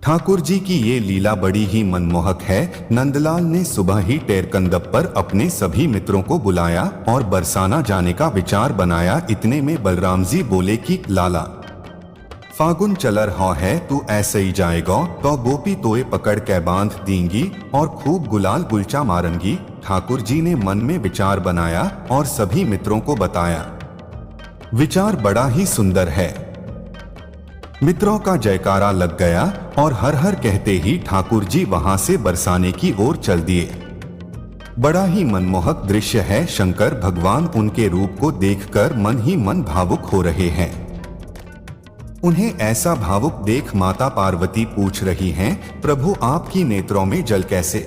ठाकुर जी की ये लीला बड़ी ही मनमोहक है। नंदलाल ने सुबह ही टेरकंदप पर अपने सभी मित्रों को बुलाया और बरसाना जाने का विचार बनाया। इतने में बलराम जी बोले कि लाला, फागुन चलर हो है, तू ऐसे ही जाएगा तो गोपी तोए पकड़ के बांध देंगी और खूब गुलाल गुलचा मारेंगी। ठाकुर जी ने मन में विचार बनाया और सभी मित्रों को बताया। विचार बड़ा ही सुंदर है। मित्रों का जयकारा लग गया और हर हर कहते ही ठाकुर जी वहां से बरसाने की ओर चल दिए। बड़ा ही मनमोहक दृश्य है। शंकर भगवान उनके रूप को देखकर मन ही मन भावुक हो रहे हैं। उन्हें ऐसा भावुक देख माता पार्वती पूछ रही हैं, प्रभु आपकी नेत्रों में जल कैसे?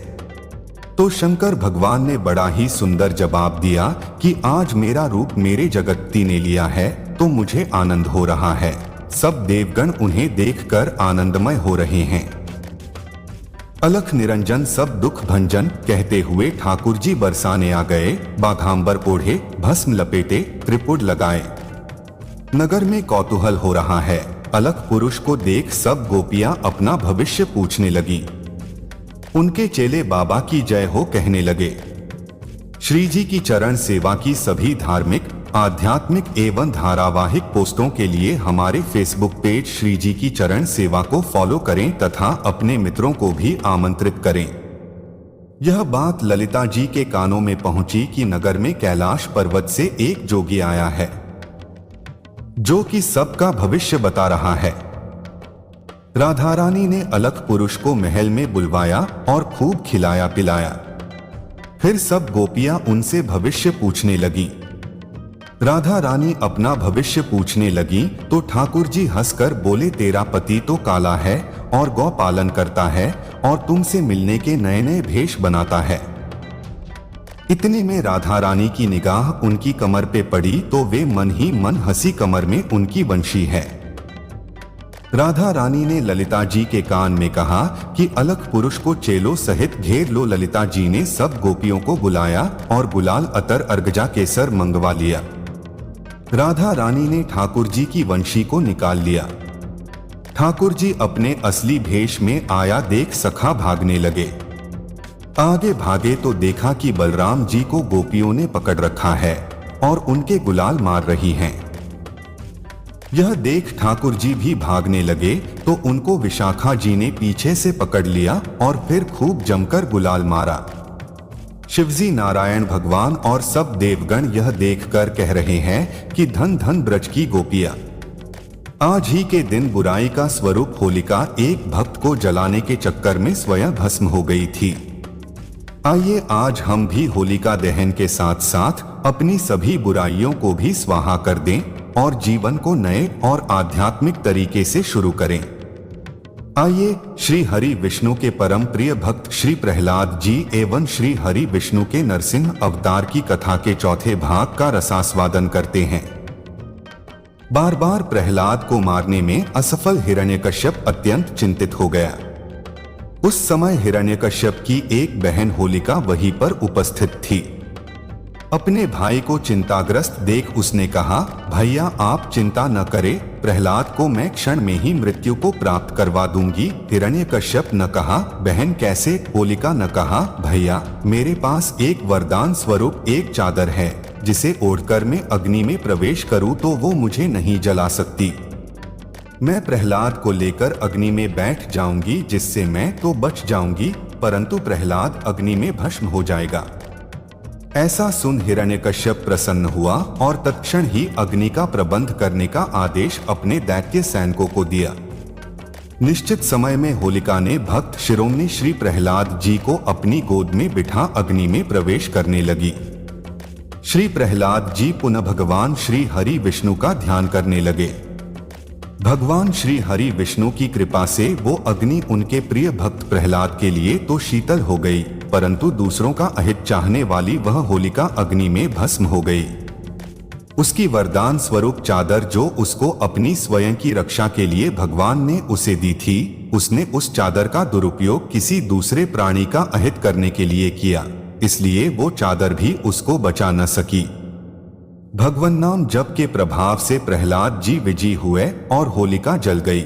तो शंकर भगवान ने बड़ा ही सुंदर जवाब दिया कि आज मेरा रूप मेरे जगत्ती ने लिया है तो मुझे आनंद हो रहा है। सब देवगण उन्हें देखकर आनंदमय हो रहे हैं। अलख निरंजन सब दुख भंजन कहते हुए ठाकुर जी बरसाने आ गए। बाघांबर ओढ़े, भस्म लपेटे, त्रिपुट लगाए। नगर में कौतूहल हो रहा है। अलख पुरुष को देख सब गोपियां अपना भविष्य पूछने लगी। उनके चेले बाबा की जय हो कहने लगे। श्री जी की चरण सेवा की सभी धार्मिक, आध्यात्मिक एवं धारावाहिक पोस्टों के लिए हमारे फेसबुक पेज श्री जी की चरण सेवा को फॉलो करें तथा अपने मित्रों को भी आमंत्रित करें। यह बात ललिता जी के कानों में पहुंची कि नगर में कैलाश पर्वत से एक जोगी आया है जो कि सबका भविष्य बता रहा है। राधा रानी ने अलख पुरुष को महल में बुलवाया और खूब खिलाया पिलाया। फिर सब गोपियां उनसे भविष्य पूछने लगी। राधा रानी अपना भविष्य पूछने लगी तो ठाकुर जी हंसकर बोले, तेरा पति तो काला है और गौ पालन करता है और तुमसे मिलने के नए नए भेष बनाता है। इतने में राधा रानी की निगाह उनकी कमर पे पड़ी तो वे मन ही मन हंसी। कमर में उनकी बंशी है। राधा रानी ने ललिता जी के कान में कहा कि अलख पुरुष को चेलों सहित घेर लो। ललिता जी ने सब गोपियों को बुलाया और गुलाल, अतर, अर्गजा, केसर मंगवा लिया। राधा रानी ने ठाकुर जी की वंशी को निकाल लिया। ठाकुर जी अपने असली भेष में आया देख सखा भागने लगे। आगे भागे तो देखा कि बलराम जी को गोपियों ने पकड़ रखा है और उनके गुलाल मार रही हैं। यह देख ठाकुर जी भी भागने लगे तो उनको विशाखा जी ने पीछे से पकड़ लिया और फिर खूब जमकर गुलाल मारा। शिवजी, नारायण भगवान और सब देवगण यह देखकर कह रहे हैं कि धन धन ब्रज की गोपियां। आज ही के दिन बुराई का स्वरूप होलिका एक भक्त को जलाने के चक्कर में स्वयं भस्म हो गई थी। आइए आज हम भी होलिका दहन के साथ साथ अपनी सभी बुराइयों को भी स्वाहा कर दें और जीवन को नए और आध्यात्मिक तरीके से शुरू करें। आइए श्री हरि विष्णु के परम प्रिय भक्त श्री प्रहलाद जी एवं श्री हरि विष्णु के नरसिंह अवतार की कथा के चौथे भाग का रसास्वादन करते हैं। बार बार प्रहलाद को मारने में असफल हिरण्यकश्यप अत्यंत चिंतित हो गया। उस समय हिरण्यकश्यप की एक बहन होलिका वहीं पर उपस्थित थी। अपने भाई को चिंताग्रस्त देख उसने कहा, भैया आप चिंता न करें, प्रहलाद को मैं क्षण में ही मृत्यु को प्राप्त करवा दूंगी। हिरण्यकश्यप न कहा, बहन कैसे? होलिका न कहा, भैया मेरे पास एक वरदान स्वरूप एक चादर है जिसे ओढ़कर मैं अग्नि में प्रवेश करूं तो वो मुझे नहीं जला सकती। मैं प्रहलाद को लेकर अग्नि में बैठ जाऊंगी जिससे मैं तो बच जाऊंगी परंतु प्रहलाद अग्नि में भस्म हो जाएगा। ऐसा सुन हिरण्यकश्यप प्रसन्न हुआ और तत्क्षण ही अग्नि का प्रबंध करने का आदेश अपने दैत्य सैनिकों को दिया। निश्चित समय में होलिका ने भक्त शिरोमणि श्री प्रहलाद जी को अपनी गोद में बिठा अग्नि में प्रवेश करने लगी। श्री प्रहलाद जी पुनः भगवान श्री हरि विष्णु का ध्यान करने लगे। भगवान श्री हरि विष्णु की कृपा से वो अग्नि उनके प्रिय भक्त प्रहलाद के लिए तो शीतल हो गई परंतु दूसरों का अहित चाहने वाली वह होलिका अग्नि में भस्म हो गई। उसकी वरदान स्वरूप चादर जो उसको अपनी स्वयं की रक्षा के लिए भगवान ने उसे दी थी, उसने उस चादर का दुरुपयोग किसी दूसरे प्राणी का अहित करने के लिए किया, इसलिए वो चादर भी उसको बचा न सकी। भगवान नाम जप के प्रभाव से प्रहलाद जी विजयी हुए और होलिका जल गई।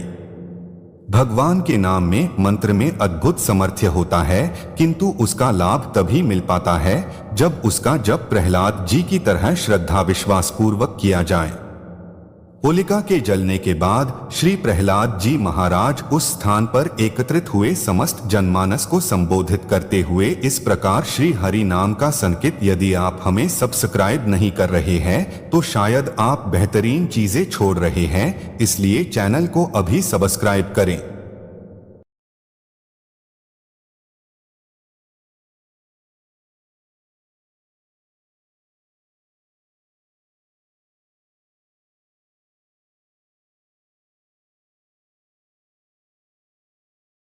भगवान के नाम में मंत्र में अद्भुत सामर्थ्य होता है, किंतु उसका लाभ तभी मिल पाता है जब उसका जप प्रहलाद जी की तरह श्रद्धा विश्वास पूर्वक किया जाए। होलिका के जलने के बाद श्री प्रहलाद जी महाराज उस स्थान पर एकत्रित हुए समस्त जनमानस को संबोधित करते हुए इस प्रकार श्री हरि नाम का संकेत, यदि आप हमें सब्सक्राइब नहीं कर रहे हैं तो शायद आप बेहतरीन चीजें छोड़ रहे हैं, इसलिए चैनल को अभी सब्सक्राइब करें।